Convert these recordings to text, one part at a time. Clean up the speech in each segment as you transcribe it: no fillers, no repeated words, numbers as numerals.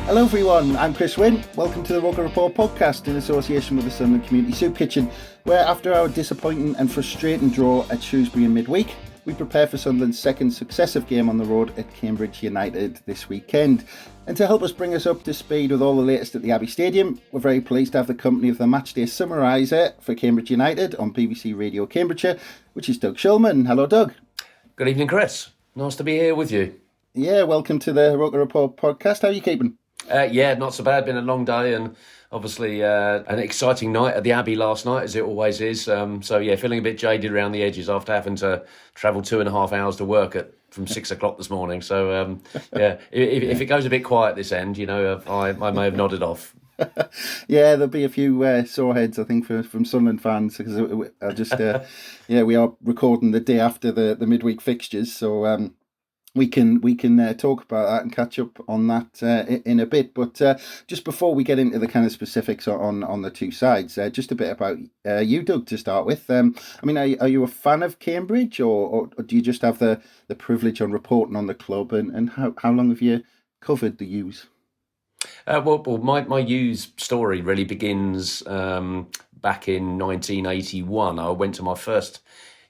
Hello everyone, I'm Chris Wynn. Welcome to the ROKER RAPPORT podcast in association with the Sunderland Community Soup Kitchen, where after our disappointing and frustrating draw at Shrewsbury in midweek, we prepare for Sunderland's second successive game on the road at Cambridge United this weekend. And to help us bring us up to speed with all the latest at the Abbey Stadium, we're very pleased to have the company of the matchday summariser for Cambridge United on BBC Radio Cambridgeshire, which is Doug Shulman. Hello Doug. Good evening Chris, nice to be here with you. Yeah, welcome to the ROKER RAPPORT podcast. How are you keeping? Yeah, not so bad. Been a long day and obviously an exciting night at the Abbey last night, as it always is. So yeah, feeling a bit jaded around the edges after having to travel 2.5 hours to work from 6 o'clock this morning. So yeah, if it goes a bit quiet this end, you know, I may have nodded off. Yeah, there'll be a few sore heads, I think, from Sunderland fans because I just yeah, we are recording the day after the midweek fixtures, so. We can talk about that and catch up on that in a bit. But just before we get into the kind of specifics on the two sides, just a bit about you, Doug, to start with. I mean, are you a fan of Cambridge or do you just have the privilege on reporting on the club? And how long have you covered the U's? Well, my U's story really begins back in 1981. I went to my first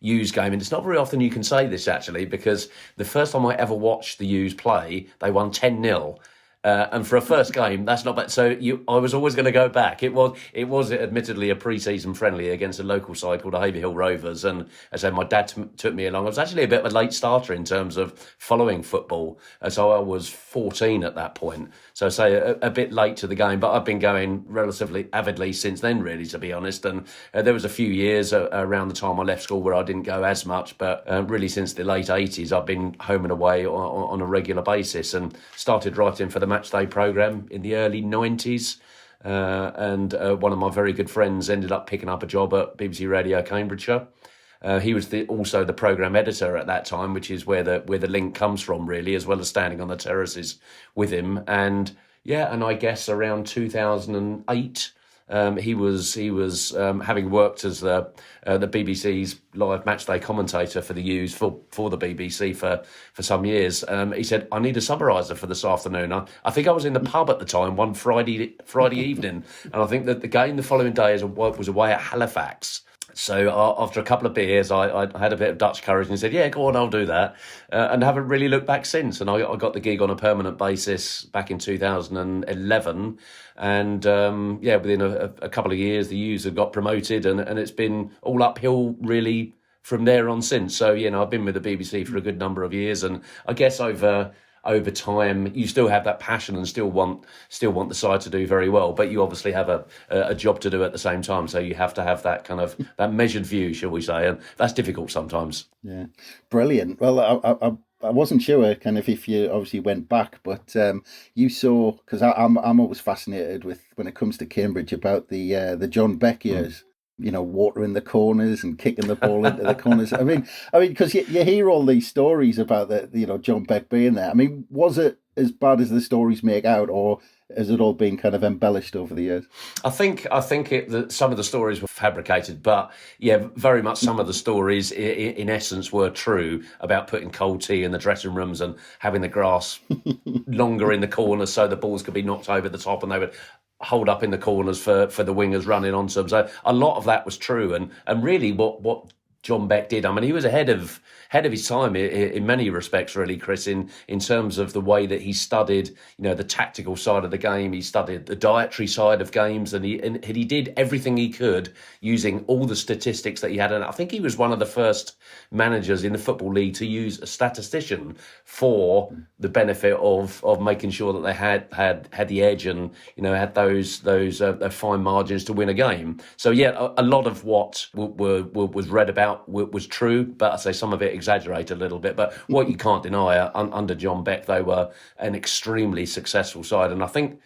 U's game, and it's not very often you can say this actually, because the first time I ever watched the U's play, they won 10-0. And for a first game, that's not bad. So I was always going to go back. It was admittedly a pre-season friendly against a local side called the Haverhill Rovers. And as I said, my dad took me along. I was actually a bit of a late starter in terms of following football. So I was 14 at that point. So say a bit late to the game, but I've been going relatively avidly since then, really, to be honest. And there was a few years around the time I left school where I didn't go as much. But really since the late 80s, I've been home and away on a regular basis and started writing for the Matchday programme in the early 90s, and one of my very good friends ended up picking up a job at BBC Radio Cambridgeshire. He was also the programme editor at that time, which is where the link comes from, really, as well as standing on the terraces with him. And yeah, and I guess around 2008, he was having worked as the BBC's live matchday commentator for the U's for the BBC for some years. He said, "I need a summariser for this afternoon." I think I was in the pub at the time one Friday evening, and I think that the game the following day was away at Halifax. So after a couple of beers, I had a bit of Dutch courage and said, yeah, go on, I'll do that. And haven't really looked back since. And I got the gig on a permanent basis back in 2011. And yeah, within a couple of years, the U's had got promoted and it's been all uphill really from there on since. So, you know, I've been with the BBC for a good number of years. And I guess over time, you still have that passion and still want the side to do very well, but you obviously have a job to do at the same time. So you have to have that kind of that measured view, shall we say, and that's difficult sometimes. Yeah, brilliant. Well, I wasn't sure kind of if you obviously went back, but you saw, because I'm always fascinated with when it comes to Cambridge about the John Beck years. You know, watering the corners and kicking the ball into the corners. I mean, because you hear all these stories about John Beck being there. I mean, was it as bad as the stories make out, or has it all been kind of embellished over the years? I think that some of the stories were fabricated, but yeah, very much some of the stories in essence were true about putting cold tea in the dressing rooms and having the grass longer in the corners so the balls could be knocked over the top and they would hold up in the corners for the wingers running onto them. So a lot of that was true, and really what John Beck did, I mean, he was ahead of his time in many respects, really, Chris, in terms of the way that he studied, you know, the tactical side of the game. He studied the dietary side of games, and he did everything he could using all the statistics that he had. And I think he was one of the first managers in the Football League to use a statistician for the benefit of making sure that they had the edge and, you know, had those fine margins to win a game. So yeah, a lot of what was read about was true, but I say some of it exaggerated a little bit. But what you can't deny, under John Beck, they were an extremely successful side. And I think,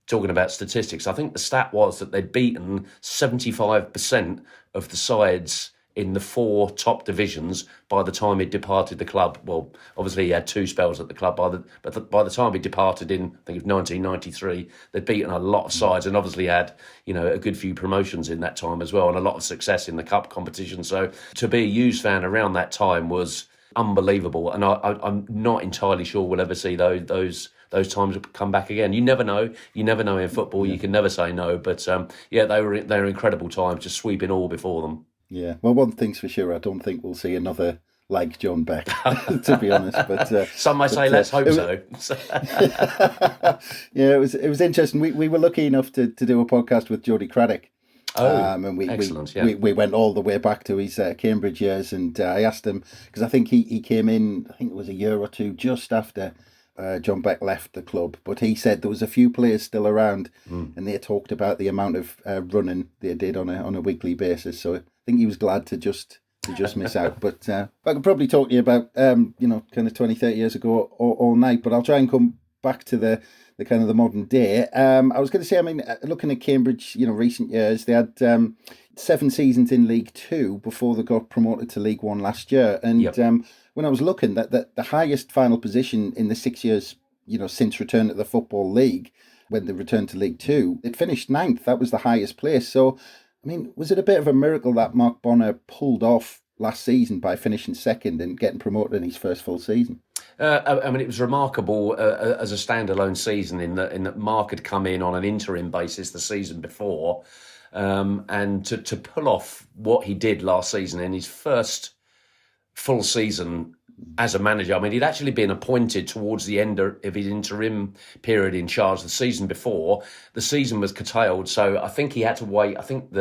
talking about statistics, I think the stat was that they'd beaten 75% of the sides in the 4 top divisions by the time he departed the club. Well, obviously he had 2 spells at the club, but by the time he departed in, I think it was 1993, they'd beaten a lot of sides and obviously had, a good few promotions in that time as well and a lot of success in the cup competition. So to be a Hughes fan around that time was unbelievable, and I'm not entirely sure we'll ever see those times come back again. You never know. You never know in football. You can never say no. But they were incredible times, just sweeping all before them. Yeah. Well, one thing's for sure, I don't think we'll see another like John Beck, to be honest. But some might say, let's hope so. Yeah, it was interesting. We were lucky enough to do a podcast with Jody Craddock. And excellent. We went all the way back to his Cambridge years, and I asked him, because I think he came in, I think it was a year or two just after John Beck left the club, but he said there was a few players still around, and they talked about the amount of running they did on a weekly basis. So I think he was glad to just miss out. But I could probably talk to you about kind of 20, 30 years ago all night, but I'll try and come back to the kind of the modern day. I was going to say, I mean, looking at Cambridge, recent years, they had 7 seasons in League Two before they got promoted to League One last year. And when I was looking, that the highest final position in the 6 years, since return to the Football League, when they returned to League Two, it finished 9th. That was the highest place. So, I mean, was it a bit of a miracle that Mark Bonner pulled off last season by finishing 2nd and getting promoted in his first full season? I mean, it was remarkable as a standalone season in that Mark had come in on an interim basis the season before, and to pull off what he did last season in his first full season as a manager. I mean, he'd actually been appointed towards the end of his interim period in charge the season before. The season was curtailed, so I think he had to wait. I think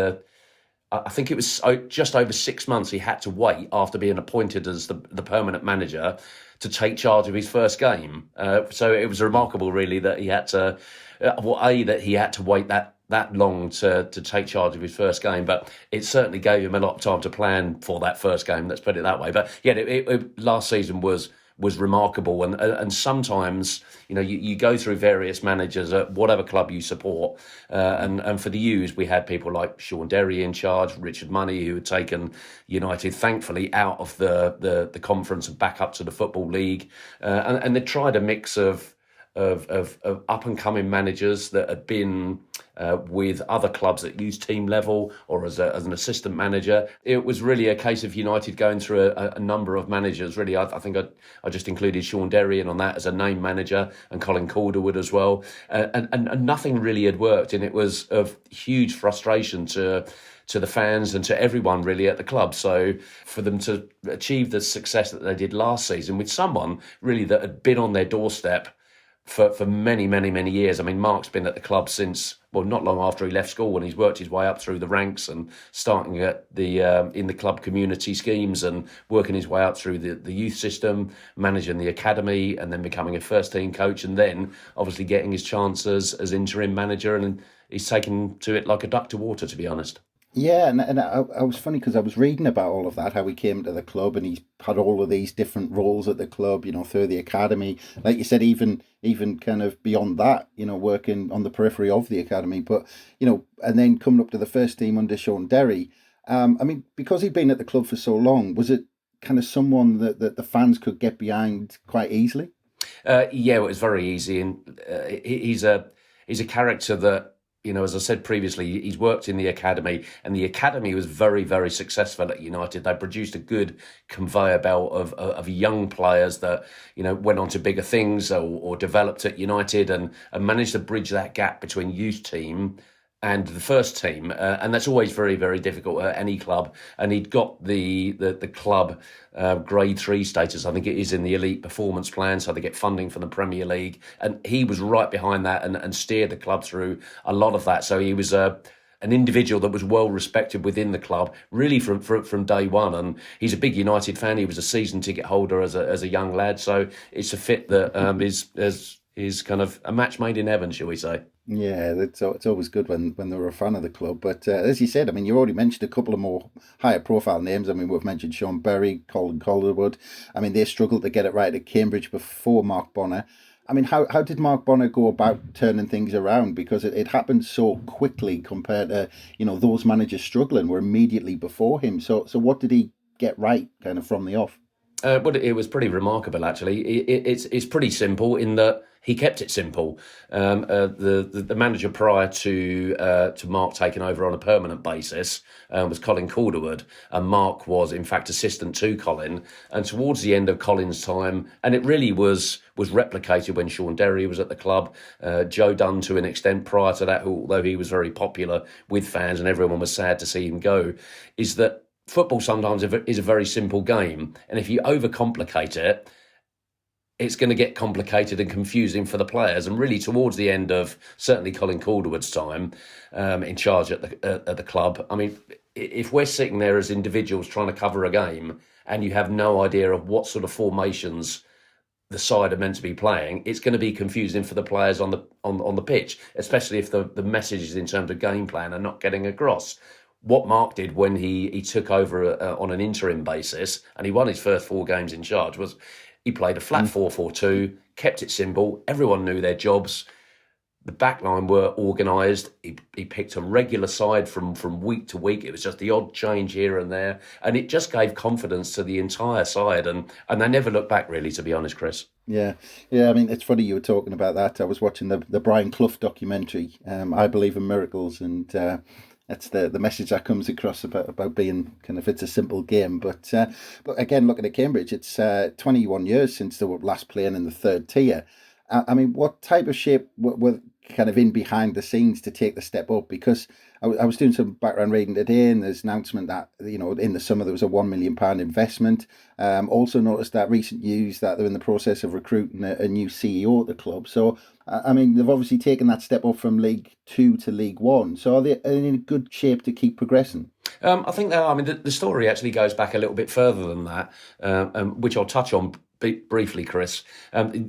it was just over 6 months he had to wait after being appointed as the permanent manager to take charge of his first game. So it was remarkable, really, that he had to, that he had to wait that long to take charge of his first game. But it certainly gave him a lot of time to plan for that first game, let's put it that way. But yeah, last season was remarkable, and sometimes you go through various managers at whatever club you support, and for the U's we had people like Sean Derry in charge, Richard Money, who had taken United thankfully out of the conference and back up to the Football League, and they tried a mix of up and coming managers that had been with other clubs at youth team level or as an assistant manager. It was really a case of United going through a number of managers. Really, I think I just included Sean Derry in on that as a name manager, and Colin Calderwood as well. And nothing really had worked, and it was of huge frustration to the fans and to everyone really at the club. So for them to achieve the success that they did last season with someone really that had been on their doorstep for many, many, many years. I mean, Mark's been at the club since, well, not long after he left school, and he's worked his way up through the ranks and starting at the in the club community schemes and working his way up through the youth system, managing the academy, and then becoming a first team coach, and then obviously getting his chances as interim manager. And he's taken to it like a duck to water, to be honest. Yeah, and I was funny because I was reading about all of that, how he came to the club, and he's had all of these different roles at the club, through the academy. Like you said, even kind of beyond that, working on the periphery of the academy. But, and then coming up to the first team under Sean Derry. I mean, because he'd been at the club for so long, was it kind of someone that the fans could get behind quite easily? Yeah, it was very easy. And he's a character that, as I said previously, he's worked in the academy, and the academy was very, very successful at United. They produced a good conveyor belt of young players that, went on to bigger things or developed at United and managed to bridge that gap between youth team and the first team, and that's always very, very difficult at any club. And he'd got the club grade 3 status, I think it is, in the elite performance plan, so they get funding from the Premier League, and he was right behind that and steered the club through a lot of that. So he was an individual that was well respected within the club, really from day one. And he's a big United fan. He was a season ticket holder as a young lad, so it's a fit that is kind of a match made in heaven, shall we say. Yeah, it's always good when they're a fan of the club. But as you said, I mean, you already mentioned a couple of more higher profile names. I mean, we've mentioned Sean Berry, Colin Calderwood. I mean, they struggled to get it right at Cambridge before Mark Bonner. I mean, how did Mark Bonner go about turning things around? Because it happened so quickly compared to, those managers struggling were immediately before him. So what did he get right kind of from the off? Well, it was pretty remarkable, actually. It's pretty simple in that he kept it simple. The manager prior to Mark taking over on a permanent basis was Colin Calderwood, and Mark was in fact assistant to Colin. And towards the end of Colin's time, and it really was replicated when Sean Derry was at the club, Joe Dunn to an extent prior to that, although he was very popular with fans and everyone was sad to see him go, is that football sometimes is a very simple game, and if you overcomplicate it, it's going to get complicated and confusing for the players. And really, towards the end of certainly Colin Calderwood's time in charge at the club, I mean, if we're sitting there as individuals trying to cover a game and you have no idea of what sort of formations the side are meant to be playing, it's going to be confusing for the players on the pitch, especially if the messages in terms of game plan are not getting across. What Mark did when he took over on an interim basis and he won his first 4 games in charge was he played a flat 4-4-2, kept it simple. Everyone knew their jobs. The back line were organised. He picked a regular side from week to week. It was just the odd change here and there. And it just gave confidence to the entire side. And they never looked back, really, to be honest, Chris. Yeah. I mean, it's funny you were talking about that. I was watching the Brian Clough documentary, I Believe in Miracles, and that's the message that comes across about being kind of, it's a simple game. But again, looking at Cambridge, it's 21 years since they were last playing in the 3rd tier. I mean, what type of shape were kind of in behind the scenes to take the step up? Because I was doing some background reading today, and there's an announcement that, in the summer there was a £1 million investment. Also noticed that recent news that they're in the process of recruiting a new CEO at the club. So, I mean, they've obviously taken that step up from League 2 to League 1. So are they in good shape to keep progressing? I think they are. I mean, the story actually goes back a little bit further than that, which I'll touch on briefly, Chris.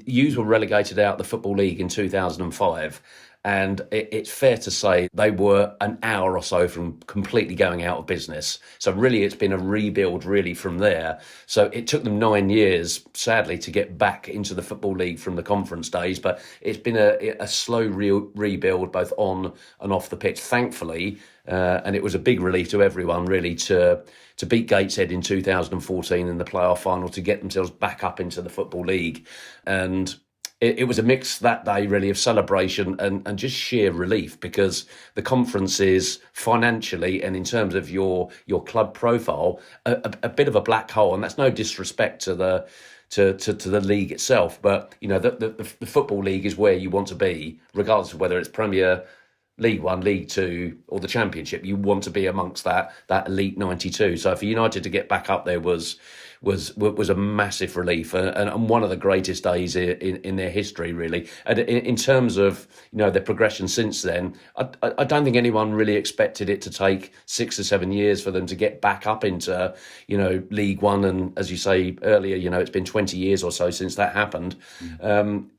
Hughes were relegated out of the Football League in 2005. And it's fair to say they were an hour or so from completely going out of business. So really, it's been a rebuild really from there. So it took them 9 years, sadly, to get back into the Football League from the conference days. But it's been a slow rebuild both on and off the pitch, thankfully. And it was a big relief to everyone, really, to beat Gateshead in 2014 in the playoff final to get themselves back up into the Football League. And it was a mix that day, really, of celebration and just sheer relief, because the conference is financially and in terms of your club profile a bit of a black hole, and that's no disrespect to the league itself, but the Football League is where you want to be, regardless of whether it's Premier, League 1, League 2 or the Championship. You want to be amongst that elite 92. So for United to get back up there was a massive relief and one of the greatest days in their history, really. And in terms of their progression since then, I don't think anyone really expected it to take 6 or 7 years for them to get back up into League 1. And as you say earlier, it's been 20 years or so since that happened.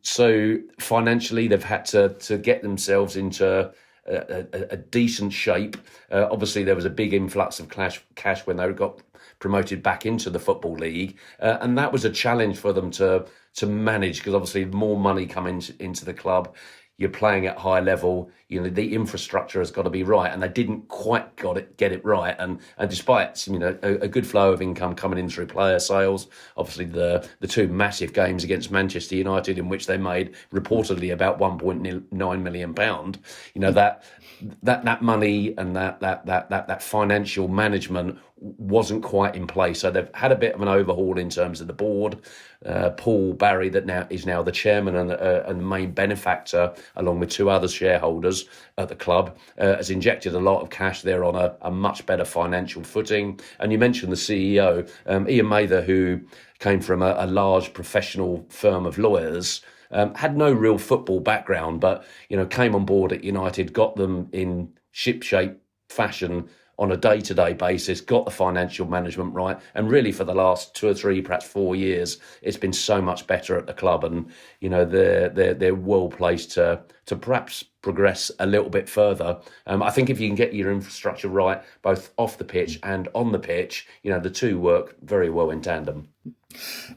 So financially, they've had to get themselves into a decent shape. Obviously, there was a big influx of cash when they got promoted back into the Football League, and that was a challenge for them to manage, because obviously more money coming into the club, you're playing at high level, the infrastructure has got to be right, and they didn't quite get it right. And despite a good flow of income coming in through player sales, obviously the 2 massive games against Manchester United, in which they made reportedly about £1.9 million, that money and that financial management wasn't quite in place. So they've had a bit of an overhaul in terms of the board. Paul Barry, that is now the chairman and the main benefactor, along with 2 other shareholders at the club, has injected a lot of cash there on a much better financial footing. And you mentioned the CEO, Ian Mather, who came from a large professional firm of lawyers, had no real football background, but came on board at United, got them in shipshape fashion on a day-to-day basis, got the financial management right, and really for the last 2 or 3, perhaps 4 years, it's been so much better at the club, and they're well placed to perhaps progress a little bit further. I think if you can get your infrastructure right, both off the pitch and on the pitch, the two work very well in tandem.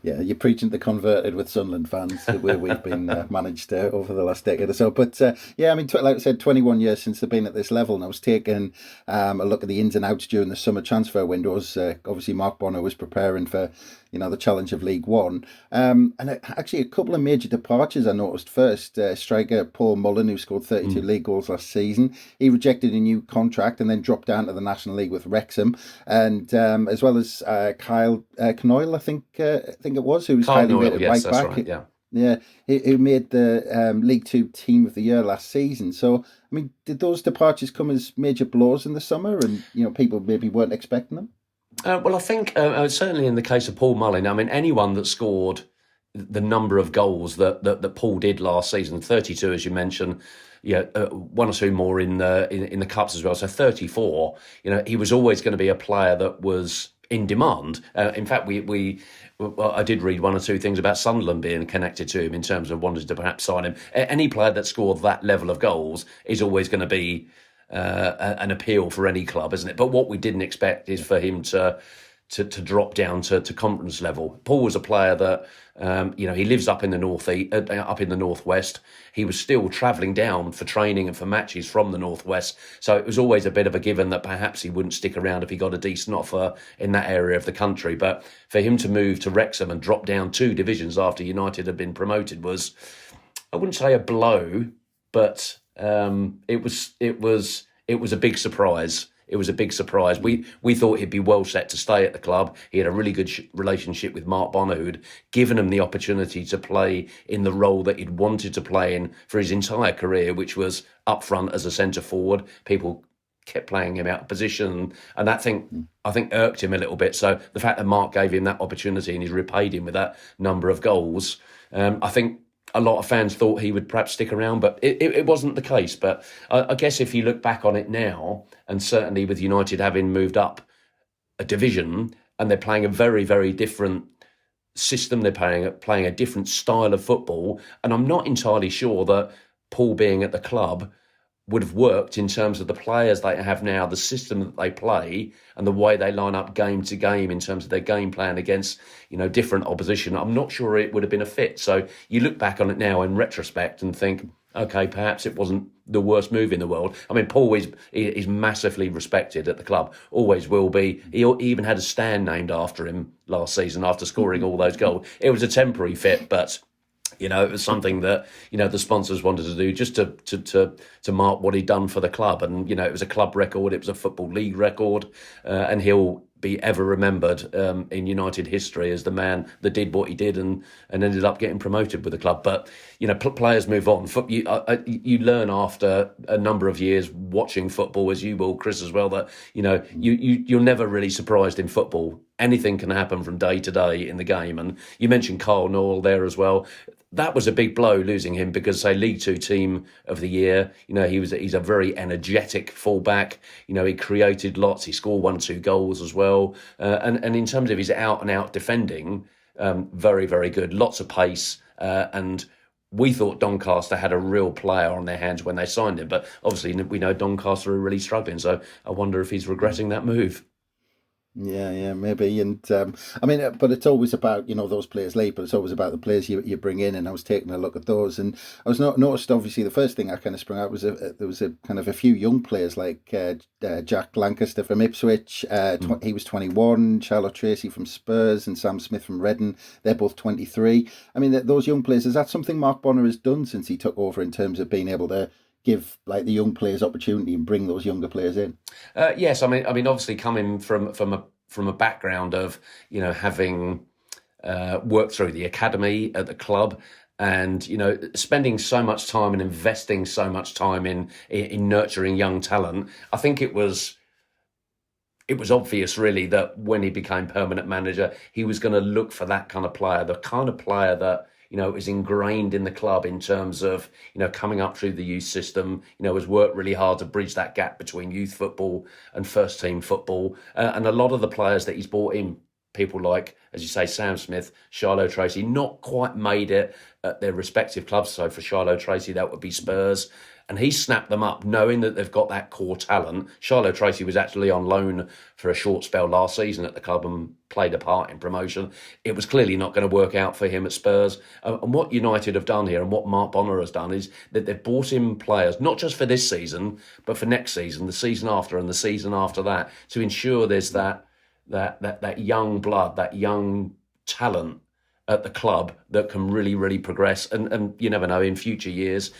Yeah, you're preaching to the converted with Sunderland fans, where we've been managed over the last decade or so. But yeah, I mean, like I said, 21 years since they've been at this level, and I was taking a look at the ins and outs during the summer transfer windows. Obviously, Mark Bonner was preparing for the challenge of League One, and actually a couple of major departures I noticed. First, striker Paul Mullen, who scored 32 league goals last season, he rejected a new contract and then dropped down to the National League with Wrexham, and as well as Kyle Knoyle, I think it was, who was highly rated right back. Right, yeah. Yeah, who made the League Two Team of the Year last season. So, I mean, did those departures come as major blows in the summer, and people maybe weren't expecting them? Well, I think certainly in the case of Paul Mullen, I mean, anyone that scored the number of goals that Paul did last season, 32 as you mentioned, one or two more in the cups as well, so 34. He was always going to be a player that was in demand. In fact, I did read one or two things about Sunderland being connected to him in terms of wanting to perhaps sign him. Any player that scored that level of goals is always going to be an appeal for any club, isn't it? But what we didn't expect is for him to drop down to conference level. Paul was a player that he lives up in the northwest. He was still travelling down for training and for matches from the northwest, so it was always a bit of a given that perhaps he wouldn't stick around if he got a decent offer in that area of the country. But for him to move to Wrexham and drop down 2 divisions after United had been promoted was, I wouldn't say a blow, but it was a big surprise. It was a big surprise. We thought he'd be well set to stay at the club. He had a really good relationship with Mark Bonner, who'd given him the opportunity to play in the role that he'd wanted to play in for his entire career, which was up front as a centre forward. People kept playing him out of position, and that I think irked him a little bit. So the fact that Mark gave him that opportunity and he's repaid him with that number of goals, I think a lot of fans thought he would perhaps stick around, but it wasn't the case. But I guess if you look back on it now, and certainly with United having moved up a division, and they're playing a very, very different system, they're playing a different style of football, and I'm not entirely sure that Paul being at the club would have worked in terms of the players they have now, the system that they play, and the way they line up game to game in terms of their game plan against, different opposition. I'm not sure it would have been a fit. So you look back on it now in retrospect and think, okay, perhaps it wasn't the worst move in the world. I mean, Paul is massively respected at the club, always will be. He even had a stand named after him last season after scoring all those goals. It was a temporary fit, but it was something that the sponsors wanted to do just to mark what he'd done for the club, and it was a club record, it was a Football League record, and he'll be ever remembered in United history as the man that did what he did and ended up getting promoted with the club. But players move on. You learn after a number of years watching football, as you will, Chris, as well, that you're never really surprised in football. Anything can happen from day to day in the game. And you mentioned Carl Knoll there as well. That was a big blow, losing him, because, say, League Two Team of the Year, he's a very energetic fullback. He created lots. He scored 1 or 2 goals as well. And in terms of his out-and-out defending, very, very good. Lots of pace. And we thought Doncaster had a real player on their hands when they signed him. But obviously we know Doncaster are really struggling. So I wonder if he's regretting that move. Yeah, maybe. And I mean, but it's always about, those players leave, but it's always about the players you bring in. And I was taking a look at those, and I was noticed, obviously, the first thing I kind of sprung out was there was a kind of a few young players like Jack Lancaster from Ipswich. He was 21, Charlotte Tracy from Spurs, and Sam Smith from Reading. They're both 23. I mean, those young players, is that something Mark Bonner has done since he took over in terms of being able to give the young players opportunity and bring those younger players in? Yes, I mean, obviously coming from a background of having worked through the academy at the club, and spending so much time and investing so much time in nurturing young talent, I think it was obvious really that when he became permanent manager, he was going to look for that kind of player, the kind of player that is ingrained in the club in terms of, coming up through the youth system, has worked really hard to bridge that gap between youth football and first team football. And a lot of the players that he's brought in people like, as you say, Sam Smith, Shiloh Tracy, not quite made it at their respective clubs. So for Shiloh Tracy, that would be Spurs. And he snapped them up, knowing that they've got that core talent. Shiloh Tracy was actually on loan for a short spell last season at the club and played a part in promotion. It was clearly not going to work out for him at Spurs. And what United have done here, and what Mark Bonner has done, is that they've bought in players, not just for this season, but for next season, the season after, and the season after that, to ensure there's that young blood, that young talent at the club that can really, really progress. And you never know, in future years,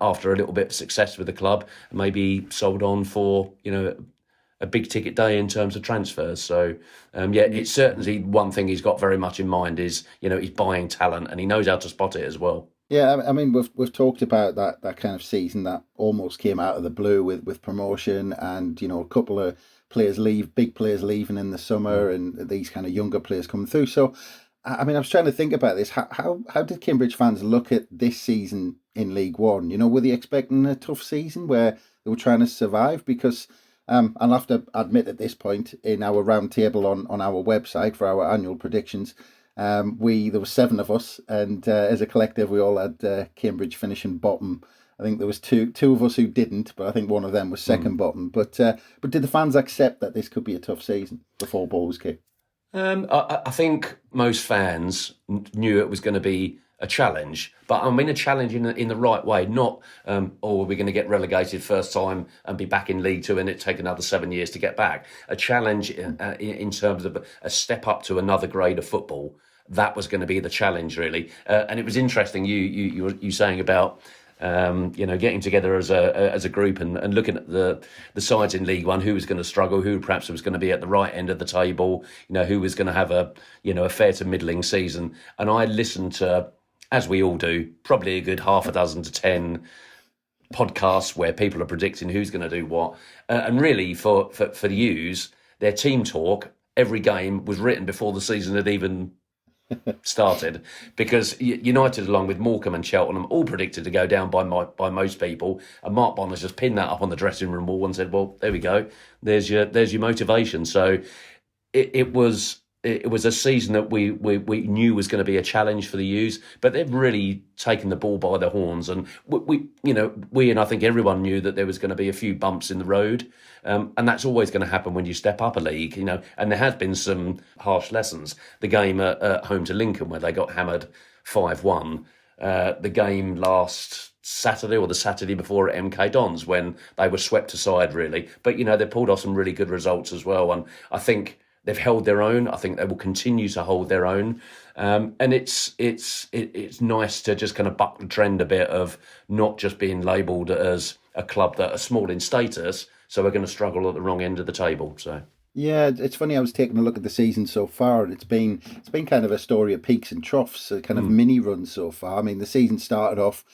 after a little bit of success with the club, maybe sold on for, a big ticket day in terms of transfers. So, it's certainly one thing he's got very much in mind is, he's buying talent, and he knows how to spot it as well. Yeah, I mean, we've talked about that kind of season that almost came out of the blue with promotion, and, a couple of big players leaving in the summer, and these kind of younger players coming through. So, I mean, I was trying to think about this. How did Cambridge fans look at this season in League One? Were they expecting a tough season where they were trying to survive? Because I'll have to admit at this point, in our round table on our website for our annual predictions, there were 7 of us, and as a collective, we all had Cambridge finishing bottom. I think there was two of us who didn't, but I think one of them was second bottom. But did the fans accept that this could be a tough season before ball was kicked? I think most fans knew it was going to be a challenge, but I mean a challenge in the right way, not, we're going to get relegated first time and be back in League Two and it take another 7 years to get back. A challenge in terms of a step up to another grade of football. That was going to be the challenge, really. And it was interesting, you saying about, getting together as a group and looking at the sides in League One, who was going to struggle, who perhaps was going to be at the right end of the table, who was going to have a fair to middling season. And I listened to, as we all do, probably a good half a dozen to 10 podcasts where people are predicting who's going to do what. And really, for the U's, their team talk, every game was written before the season had even started, because United, along with Morecambe and Cheltenham, all predicted to go down by most people, and Mark Bonner's just pinned that up on the dressing room wall and said, "Well, there we go. There's your motivation." So it was a season that we knew was going to be a challenge for the U's, but they've really taken the ball by the horns, and we and I think everyone knew that there was going to be a few bumps in the road, and that's always going to happen when you step up a league, and there has been some harsh lessons. The game at home to Lincoln where they got hammered 5-1, the game last Saturday or the Saturday before at MK Dons when they were swept aside, really. But they pulled off some really good results as well, and I think they've held their own. I think they will continue to hold their own, and it's nice to just kind of buck the trend a bit of not just being labelled as a club that are small in status, so we're going to struggle at the wrong end of the table. So yeah, it's funny. I was taking a look at the season so far, and it's been kind of a story of peaks and troughs, a kind of mini run so far. I mean, the season started off,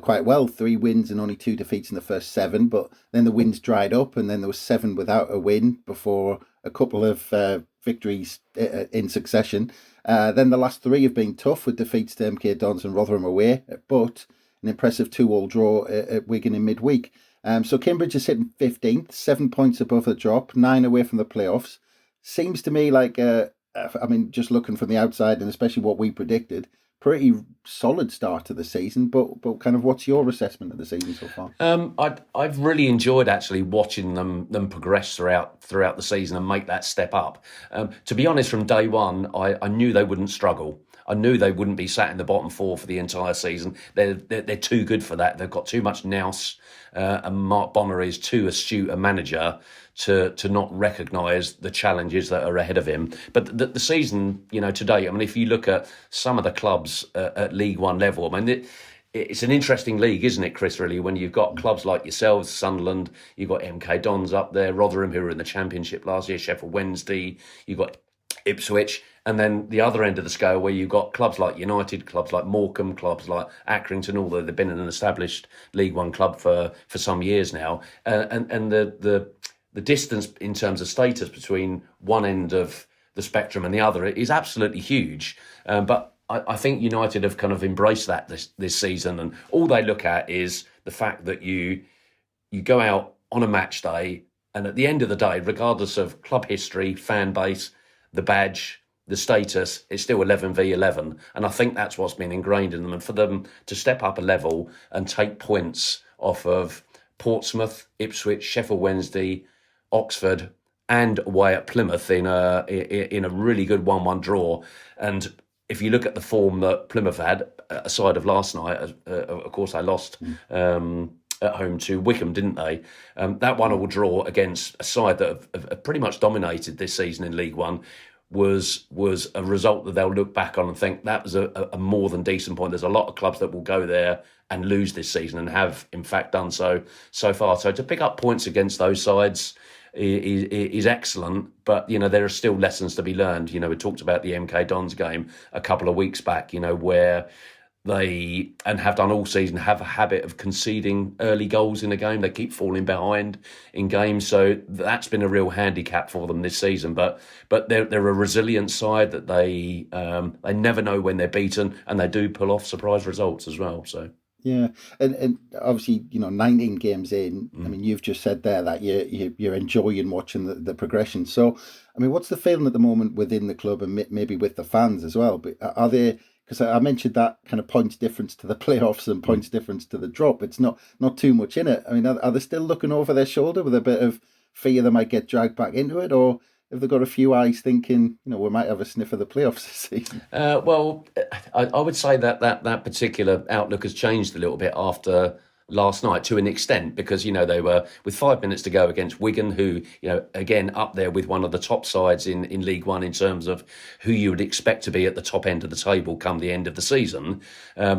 quite well, 3 wins and only 2 defeats in the first 7, but then the wins dried up, and then there was 7 without a win before a couple of victories in succession. Then the last 3 have been tough, with defeats to MK Dons and Rotherham away, but an impressive 2-2 draw at Wigan in midweek. So Cambridge is sitting 15th, 7 points above the drop, 9 away from the playoffs. Seems to me like, just looking from the outside, and especially what we predicted, pretty solid start to the season, but kind of what's your assessment of the season so far? I've really enjoyed actually watching them progress throughout the season and make that step up. To be honest, from day one, I knew they wouldn't struggle. I knew they wouldn't be sat in the bottom 4 for the entire season. They're too good for that. They've got too much nous, and Mark Bonner is too astute a manager to not recognise the challenges that are ahead of him. But the season, today, I mean, if you look at some of the clubs at League One level, I mean, it's an interesting league, isn't it, Chris, really, when you've got clubs like yourselves, Sunderland, you've got MK Dons up there, Rotherham, who were in the Championship last year, Sheffield Wednesday, you've got Ipswich, and then the other end of the scale where you've got clubs like United, clubs like Morecambe, clubs like Accrington, although they've been an established League One club for some years now, and the distance in terms of status between one end of the spectrum and the other is absolutely huge. But I think United have kind of embraced that this season, and all they look at is the fact that you go out on a match day, and at the end of the day, regardless of club history, fan base, the badge, the status, it's still 11v11. And I think that's what's been ingrained in them. And for them to step up a level and take points off of Portsmouth, Ipswich, Sheffield Wednesday, Oxford, and away at Plymouth in a really good 1-1 draw. And if you look at the form that Plymouth had, aside of last night, of course they lost at home to Wycombe, didn't they? That 1-1 draw against a side that have pretty much dominated this season in League One was a result that they'll look back on and think that was a more than decent point. There's a lot of clubs that will go there and lose this season and have, in fact, done so far. So to pick up points against those sides is excellent, but there are still lessons to be learned. We talked about the MK Dons game a couple of weeks back, where they, and have done all season, have a habit of conceding early goals in a game. They keep falling behind in games, so that's been a real handicap for them this season. But they're a resilient side that they never know when they're beaten, and they do pull off surprise results as well. So. Yeah, and obviously, 19 games in, I mean, you've just said there that you're enjoying watching the progression. So, I mean, what's the feeling at the moment within the club and maybe with the fans as well? But are they, because I mentioned that kind of points difference to the playoffs and points difference to the drop, it's not too much in it. I mean, are they still looking over their shoulder with a bit of fear they might get dragged back into it, or have they got a few eyes thinking, we might have a sniff of the playoffs this season? Well, I would say that particular outlook has changed a little bit after last night to an extent, because, they were with 5 minutes to go against Wigan, who, again, up there with one of the top sides in League One in terms of who you would expect to be at the top end of the table come the end of the season.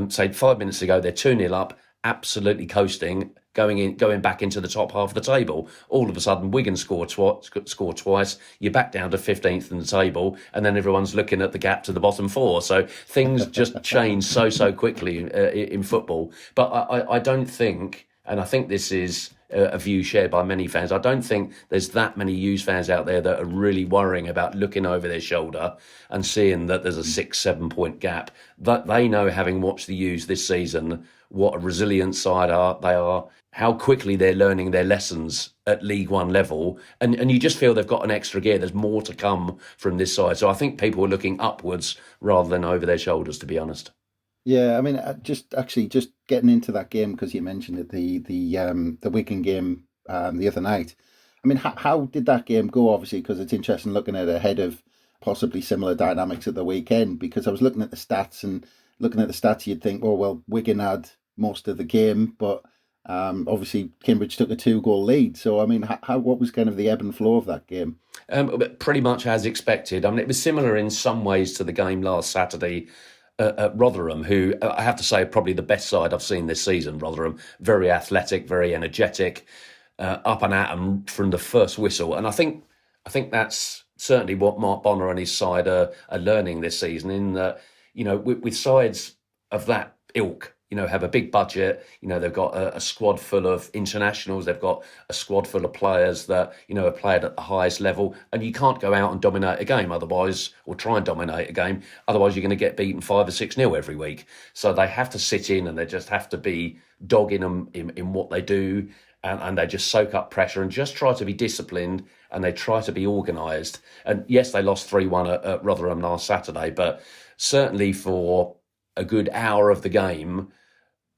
Say 5 minutes to go, they're 2-0 up, absolutely coasting, going back into the top half of the table. All of a sudden, Wigan score twice. You're back down to 15th in the table, and then everyone's looking at the gap to the bottom four. So things just change so quickly in football. But I don't think, and I think this is a view shared by many fans, I don't think there's that many U's fans out there that are really worrying about looking over their shoulder and seeing that there's a 6-7 point gap. That they know, having watched the U's this season, what a resilient side they are, how quickly they're learning their lessons at League One level, and you just feel they've got an extra gear. There's more to come from this side. So I think people are looking upwards rather than over their shoulders, to be honest. Yeah, I mean, just getting into that game, because you mentioned it, the Wigan game the other night. I mean, how did that game go? Obviously, because it's interesting looking at ahead of possibly similar dynamics at the weekend. Because I was looking at the stats, and you'd think, oh well, Wigan had most of the game, but obviously Cambridge took a 2-goal lead. So I mean, what was kind of the ebb and flow of that game? Pretty much as expected. I mean, it was similar in some ways to the game last Saturday at Rotherham, who I have to say are probably the best side I've seen this season. Rotherham, very athletic, very energetic, up and at 'em from the first whistle. And I think that's certainly what Mark Bonner and his side are learning this season, in that, with sides of that ilk, have a big budget, they've got a squad full of internationals, they've got a squad full of players that, have played at the highest level, and you can't go out and dominate a game otherwise, or try and dominate a game, otherwise you're going to get beaten 5 or 6-0 every week. So they have to sit in, and they just have to be dogging them in what they do, and they just soak up pressure and just try to be disciplined, and they try to be organised. And yes, they lost 3-1 at Rotherham last Saturday, but certainly for a good hour of the game,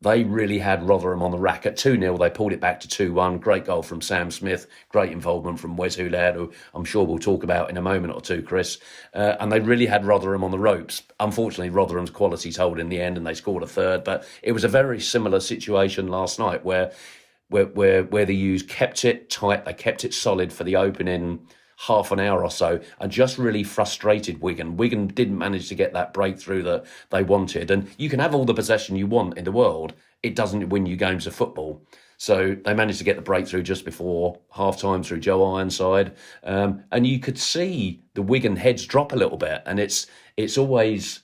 they really had Rotherham on the rack. At 2-0, they pulled it back to 2-1. Great goal from Sam Smith. Great involvement from Wes Hoolahan, who I'm sure we'll talk about in a moment or two, Chris. And they really had Rotherham on the ropes. Unfortunately, Rotherham's quality told in the end, and they scored a third. But it was a very similar situation last night where the U's kept it tight. They kept it solid for the opening half an hour or so, and just really frustrated Wigan. Wigan didn't manage to get that breakthrough that they wanted. And you can have all the possession you want in the world, it doesn't win you games of football. So they managed to get the breakthrough just before half-time through Joe Ironside. And you could see the Wigan heads drop a little bit. And it's always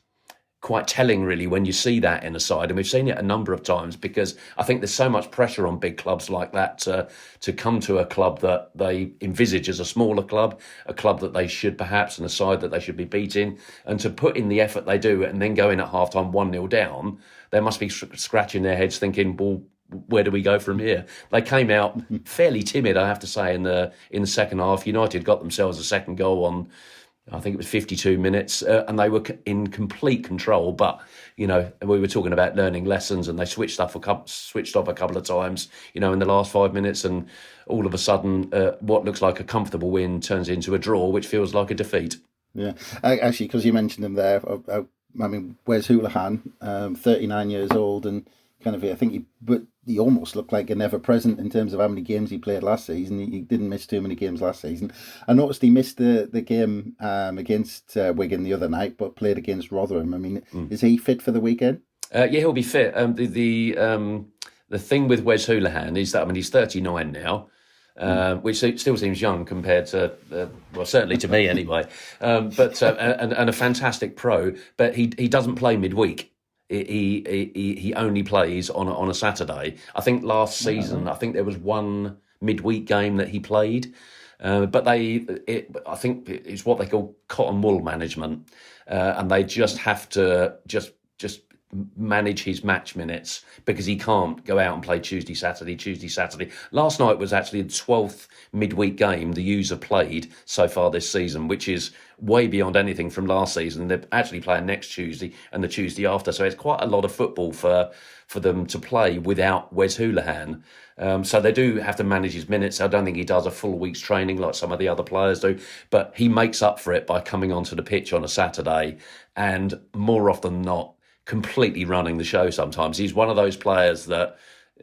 quite telling, really, when you see that in a side. And we've seen it a number of times, because I think there's so much pressure on big clubs like that to come to a club that they envisage as a smaller club, a club that they should perhaps, and a side that they should be beating, and to put in the effort they do and then go in at half-time 1-0 down. They must be scratching their heads thinking, well, where do we go from here? They came out fairly timid, I have to say, in the second half. United got themselves a second goal on I think it was 52 minutes, and they were in complete control. But we were talking about learning lessons, and they switched off a couple of times, in the last 5 minutes, and all of a sudden, what looks like a comfortable win turns into a draw, which feels like a defeat. Yeah, actually, because you mentioned him there, I mean, Wes Hoolahan, 39 years old, and kind of, I think he almost looked like a never present in terms of how many games he played last season. He didn't miss too many games last season. I noticed he missed the game against Wigan the other night, but played against Rotherham. I mean, is he fit for the weekend? Yeah, he'll be fit. The thing with Wes Hoolahan is that, I mean, he's 39 now. Which still seems young compared to, certainly to me anyway. But a fantastic pro. But he doesn't play midweek. He only plays on a Saturday. I think last season, I think there was one midweek game that he played. But I think it's what they call cotton wool management, and they just have to just manage his match minutes because he can't go out and play Tuesday, Saturday. Last night was actually the 12th midweek game the U's have played so far this season, which is way beyond anything from last season. They're actually playing next Tuesday and the Tuesday after, so it's quite a lot of football for them to play without Wes Hoolahan. So they do have to manage his minutes. I don't think he does a full week's training like some of the other players do, but he makes up for it by coming onto the pitch on a Saturday, and more often than not, completely running the show sometimes. He's one of those players that,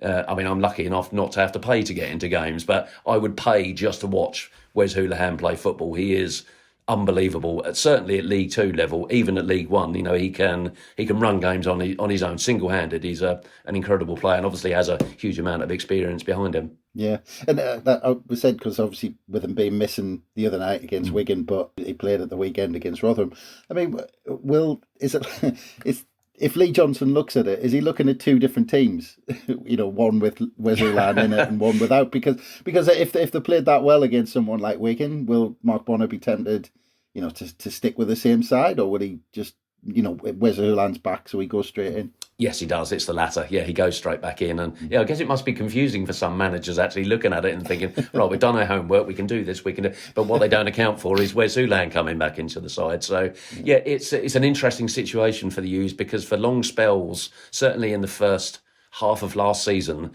I'm lucky enough not to have to pay to get into games, but I would pay just to watch Wes Hoolahan play football. He is unbelievable, certainly at League Two level, even at League One. He can run games on his own, single-handed. He's an incredible player, and obviously has a huge amount of experience behind him. Yeah, and that was said because obviously with him being missing the other night against Wigan, but he played at the weekend against Rotherham. I mean, if Lee Johnson looks at it, is he looking at two different teams? One with Wes Hoolahan in it and one without? Because if they played that well against someone like Wigan, will Mark Bonner be tempted, to stick with the same side, or would he just, Wes Hoolahan's back, so he goes straight in? Yes, he does. It's the latter. Yeah, he goes straight back in. And I guess it must be confusing for some managers actually looking at it and thinking, right, we've done our homework, we can do this, we can do. But what they don't account for is Wes Hoolahan coming back into the side. So, yeah, it's an interesting situation for the U's, because for long spells, certainly in the first half of last season,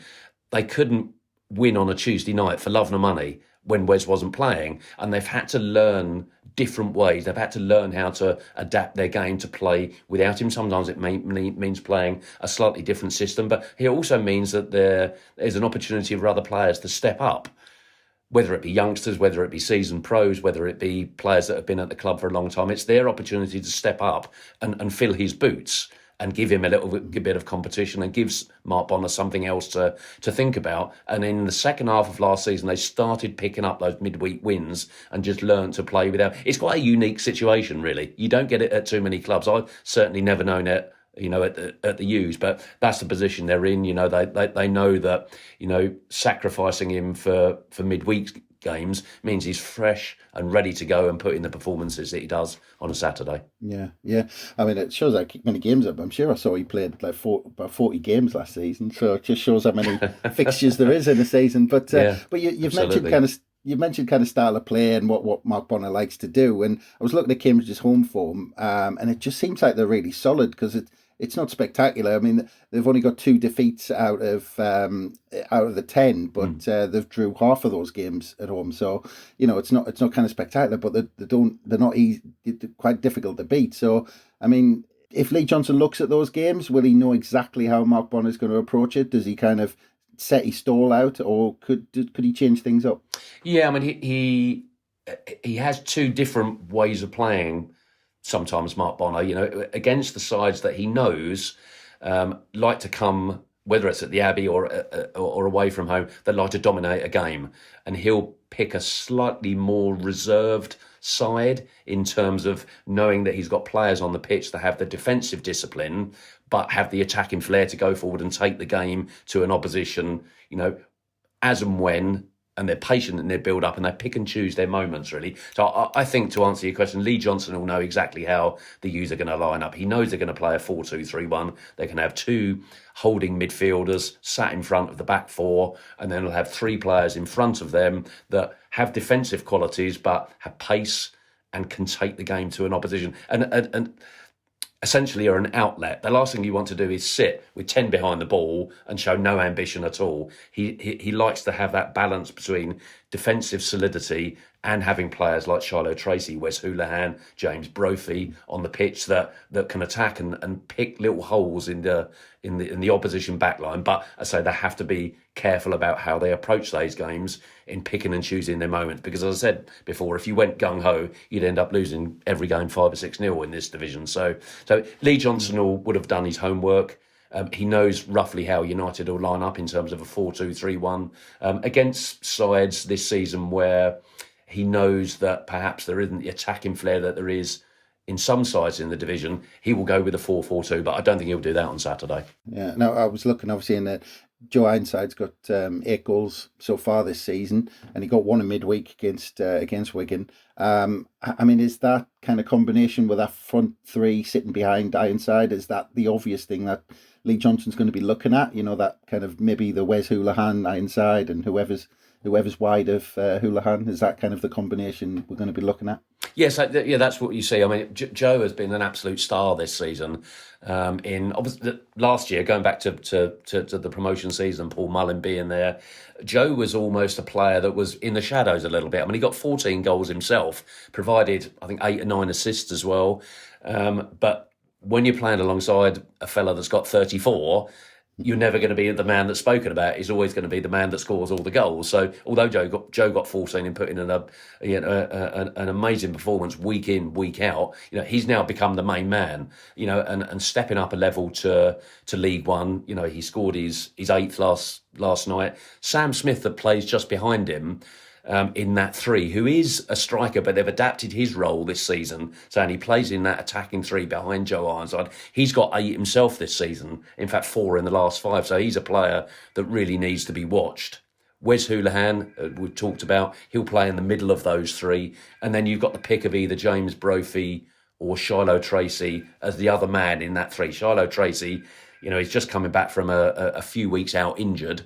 they couldn't win on a Tuesday night for love nor money when Wes wasn't playing, and they've had to learn different ways. They've had to learn how to adapt their game to play without him. Sometimes it means playing a slightly different system, but it also means that there's an opportunity for other players to step up, whether it be youngsters, whether it be seasoned pros, whether it be players that have been at the club for a long time. It's their opportunity to step up and fill his boots and give him a little bit of competition, and gives Mark Bonner something else to think about. And in the second half of last season, they started picking up those midweek wins and just learned to play without. It's quite a unique situation, really. You don't get it at too many clubs. I've certainly never known it, at the U's, but that's the position they're in. They know that, sacrificing him for midweek games means he's fresh and ready to go and put in the performances that he does on a Saturday. Yeah. I mean, it shows how many games I'm sure I saw he played like about 40 games last season. So it just shows how many fixtures there is in a season. But you've mentioned kind of style of play and what Mark Bonner likes to do. And I was looking at Cambridge's home form, and it just seems like they're really solid, because it's not spectacular. I mean, they've only got 2 defeats out of the 10, but they've drew half of those games at home. So it's not kind of spectacular, but they're not easy, quite difficult to beat. So I mean, if Lee Johnson looks at those games, will he know exactly how Mark Bonner is going to approach it? Does he kind of set his stall out, or could he change things up? Yeah, I mean, he has 2 different ways of playing. Sometimes Mark Bonner, against the sides that he knows like to come, whether it's at the Abbey or away from home, that like to dominate a game, and he'll pick a slightly more reserved side in terms of knowing that he's got players on the pitch that have the defensive discipline but have the attacking flair to go forward and take the game to an opposition, as and when. And they're patient in their build-up, and they pick and choose their moments, really. So I think, to answer your question, Lee Johnson will know exactly how the U's are going to line up. He knows they're going to play a 4-2-3-1. They can have 2 holding midfielders sat in front of the back 4, and then they'll have 3 players in front of them that have defensive qualities but have pace and can take the game to an opposition and essentially are an outlet. The last thing you want to do is sit with 10 behind the ball and show no ambition at all. He likes to have that balance between defensive solidity and having players like Shiloh Tracy, Wes Hoolahan, James Brophy on the pitch that can attack and pick little holes in the opposition backline. But I say they have to be careful about how they approach those games in picking and choosing their moments. Because as I said before, if you went gung-ho, you'd end up losing every game 5 or 6-0 in this division. So Lee Johnson would have done his homework. He knows roughly how United will line up in terms of a 4-2-3-1 against sides this season where he knows that perhaps there isn't the attacking flair that there is in some sides in the division. He will go with a 4-4-2, but I don't think he'll do that on Saturday. Yeah, no, I was looking obviously in that Joe Ironside's got 8 goals so far this season, and he got one in midweek against Wigan. I mean, is that kind of combination with that front three sitting behind Ironside, is that the obvious thing that Lee Johnson's going to be looking at? You know, that kind of maybe the Wes Hoolahan Ironside and whoever's wide of Hoolahan, is that kind of the combination we're going to be looking at? Yes, yeah, that's what you see. I mean, Joe has been an absolute star this season. In obviously last year, going back to the promotion season, Paul Mullin being there, Joe was almost a player that was in the shadows a little bit. I mean, he got 14 goals himself, provided I think 8 or 9 assists as well. But when you're playing alongside a fella that's got 34. You're never going to be the man that's spoken about. He's always going to be the man that scores all the goals. So although Joe got 14 and put in an amazing performance week in, week out, you know, he's now become the main man, you know, and stepping up a level to League One. You know, he scored his 8th last night. Sam Smith, that plays just behind him, in that 3, who is a striker, but they've adapted his role this season. So he plays in that attacking 3 behind Joe Ironside. He's got 8 himself this season. In fact, 4 in the last 5. So he's a player that really needs to be watched. Wes Hoolahan, we've talked about, he'll play in the middle of those 3. And then you've got the pick of either James Brophy or Shiloh Tracy as the other man in that 3. Shiloh Tracy, you know, he's just coming back from a few weeks out injured.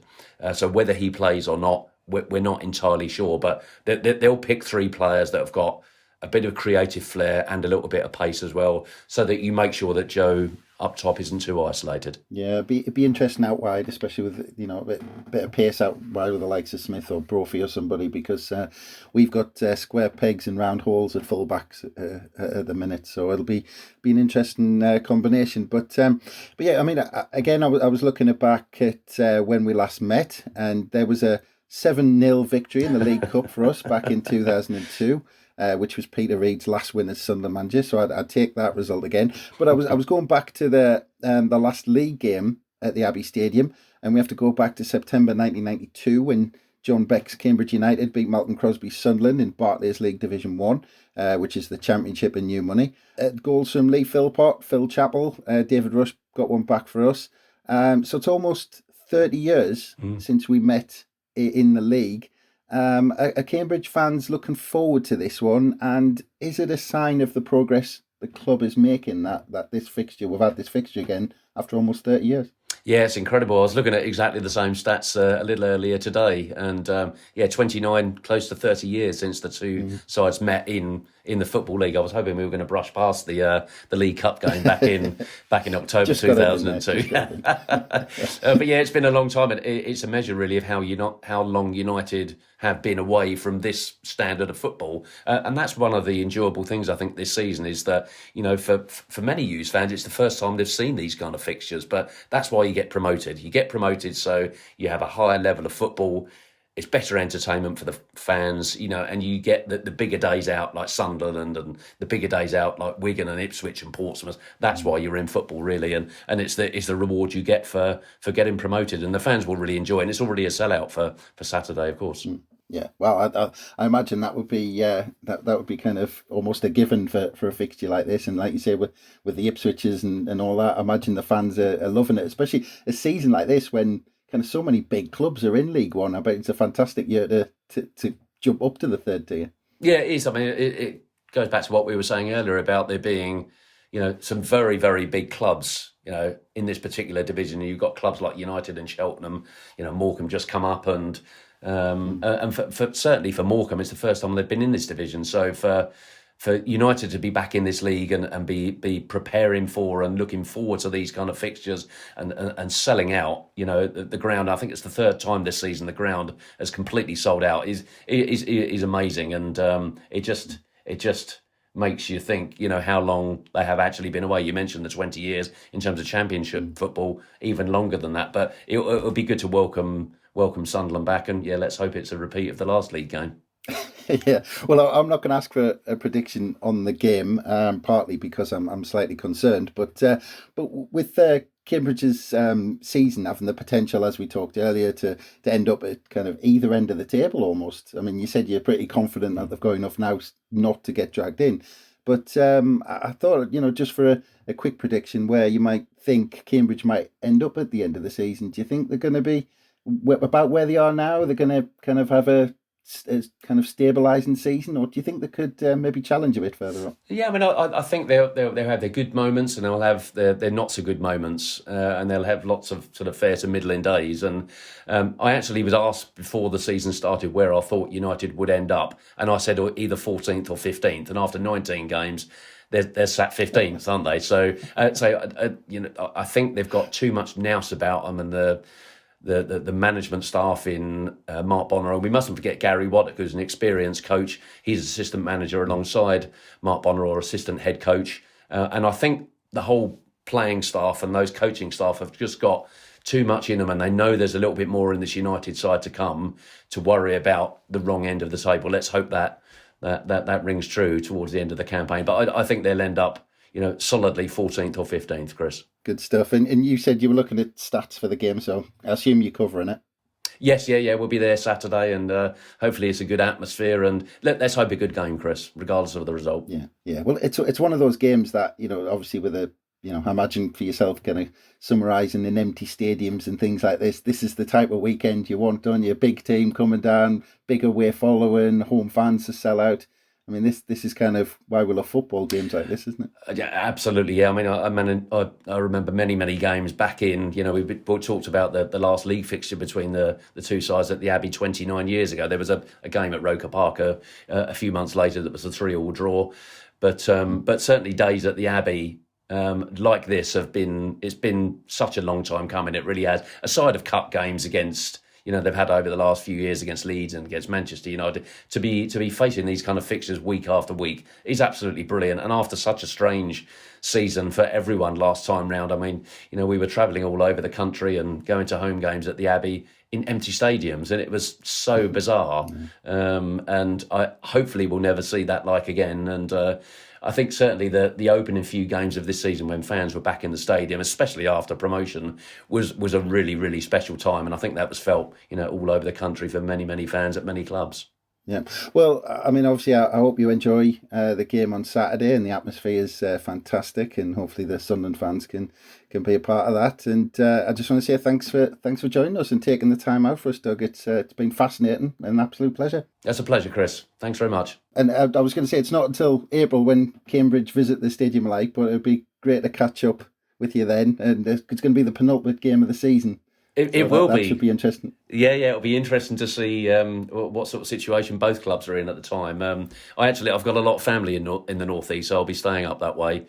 So whether he plays or not, we're not entirely sure, but they'll pick 3 players that have got a bit of creative flair and a little bit of pace as well, so that you make sure that Joe up top isn't too isolated. Yeah, it'd be interesting out wide, especially with, you know, a bit of pace out wide with the likes of Smith or Brophy or somebody, because we've got square pegs and round holes at fullbacks at the minute, so it'll be an interesting combination. But yeah, I mean, again, I was looking back at when we last met, and there was a 7-0 victory in the League Cup for us back in 2002, which was Peter Reid's last win as Sunderland manager. So I'd take that result again. But I was going back to the last league game at the Abbey Stadium, and we have to go back to September 1992 when John Beck's Cambridge United beat Malcolm Crosby's Sunderland in Barclays League Division 1, which is the championship in new money. Goals from Lee Philpott, Phil Chappell, David Rush got one back for us. So it's almost 30 years since we met in the league. Are Cambridge fans looking forward to this one, and is it a sign of the progress the club is making that we've had this fixture again after almost 30 years? Yeah, it's incredible. I was looking at exactly the same stats a little earlier today, and 29, close to 30 years since the two sides met in the Football League. I was hoping we were going to brush past the League Cup game back in October 2002. But yeah, it's been a long time, and it's a measure really of how long United have been away from this standard of football, and that's one of the enjoyable things I think this season is that, you know, for many Hughes fans, it's the first time they've seen these kind of fixtures. But that's why you get promoted. You get promoted so you have a higher level of football. It's better entertainment for the fans, you know, and you get the bigger days out like Sunderland and the bigger days out like Wigan and Ipswich and Portsmouth. That's why you're in football, really, and it's the reward you get for getting promoted, and the fans will really enjoy it. And it's already a sellout for Saturday, of course. Yeah, well, I imagine that would be that would be kind of almost a given for a fixture like this, and like you say with the Ipswiches and all that, I imagine the fans are loving it, especially a season like this when kind of so many big clubs are in League One. I bet it's a fantastic year to jump up to the third tier. Yeah, it is. I mean, it goes back to what we were saying earlier about there being, you know, some very, very big clubs, you know, in this particular division. You've got clubs like United and Cheltenham, you know, Morecambe just come up, and for certainly for Morecambe, it's the first time they've been in this division. So for for United to be back in this league and be preparing for and looking forward to these kind of fixtures and selling out, the ground, I think it's the third time this season the ground has completely sold out, is amazing. And it just makes you think, how long they have actually been away. You mentioned the 20 years in terms of championship football, even longer than that. But it would be good to welcome Sunderland back. And let's hope it's a repeat of the last league game. Yeah, well, I'm not going to ask for a prediction on the game, partly because I'm slightly concerned. But with Cambridge's season having the potential, as we talked earlier, to end up at kind of either end of the table almost. I mean, you said you're pretty confident that they've got enough now not to get dragged in. But I thought, just for a quick prediction where you might think Cambridge might end up at the end of the season, do you think they're going to be about where they are now? They're going to kind of have a kind of stabilising season, or do you think they could maybe challenge a bit further up? Yeah, I mean, I think they'll have their good moments and they'll have their not so good moments, and they'll have lots of sort of fair to middling days. And I actually was asked before the season started where I thought United would end up, and I said either 14th or 15th. And after 19 games, they're sat 15th, aren't they? So I think they've got too much nous about them, and the management staff in Mark Bonner, and we mustn't forget Gary Waddock, who's an experienced coach. He's assistant manager alongside Mark Bonner, or assistant head coach. And I think the whole playing staff and those coaching staff have just got too much in them, and they know there's a little bit more in this United side to come to worry about the wrong end of the table. Let's hope that rings true towards the end of the campaign. But I think they'll end up, solidly 14th or 15th, Chris. Good stuff. And you said you were looking at stats for the game, so I assume you're covering it. Yes, yeah. We'll be there Saturday, and hopefully it's a good atmosphere. And let's hope a good game, Chris, regardless of the result. Yeah. Well, it's one of those games that, obviously with I imagine for yourself kind of summarising in empty stadiums and things like this, this is the type of weekend you want, don't you? Big team coming down, big away following, home fans to sell out. I mean, this is kind of why we love football games like this, isn't it? Yeah, absolutely. Yeah, I mean, I remember many games back in. We talked about the last league fixture between the two sides at the Abbey 29 years ago. There was a game at Roker Park a few months later that was a 3-3 draw. But certainly days at the Abbey like this it's been such a long time coming. It really has. Aside of cup games against, they've had over the last few years against Leeds and against Manchester United, to be facing these kind of fixtures week after week is absolutely brilliant. And after such a strange season for everyone last time round, I mean, we were travelling all over the country and going to home games at the Abbey in empty stadiums, and it was so bizarre. And I hopefully will never see that like again. And I think certainly the opening few games of this season, when fans were back in the stadium, especially after promotion, was a really, really special time. And I think that was felt, all over the country for many fans at many clubs. Yeah. Well, I mean, obviously, I hope you enjoy the game on Saturday, and the atmosphere is fantastic, and hopefully the Sunderland fans can be a part of that. And I just want to say thanks for joining us and taking the time out for us, Doug. It's been fascinating and an absolute pleasure. That's a pleasure, Chris. Thanks very much. And I was going to say, it's not until April when Cambridge visit the stadium like, but it'd be great to catch up with you then. And it's going to be the penultimate game of the season. It will be. That should be interesting. Yeah, it'll be interesting to see what sort of situation both clubs are in at the time. I've got a lot of family in the northeast, so I'll be staying up that way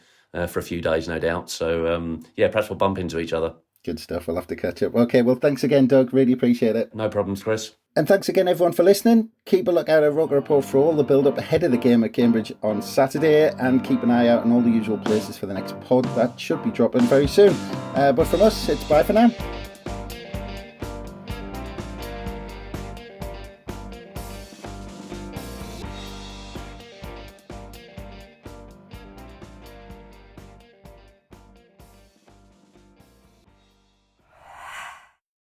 for a few days, no doubt. So perhaps we'll bump into each other. Good stuff. We'll have to catch up. Okay, well, thanks again, Doug. Really appreciate it. No problems, Chris. And thanks again, everyone, for listening. Keep a lookout at ROKER Report for all the build-up ahead of the game at Cambridge on Saturday, and keep an eye out on all the usual places for the next pod that should be dropping very soon. But from us, it's bye for now.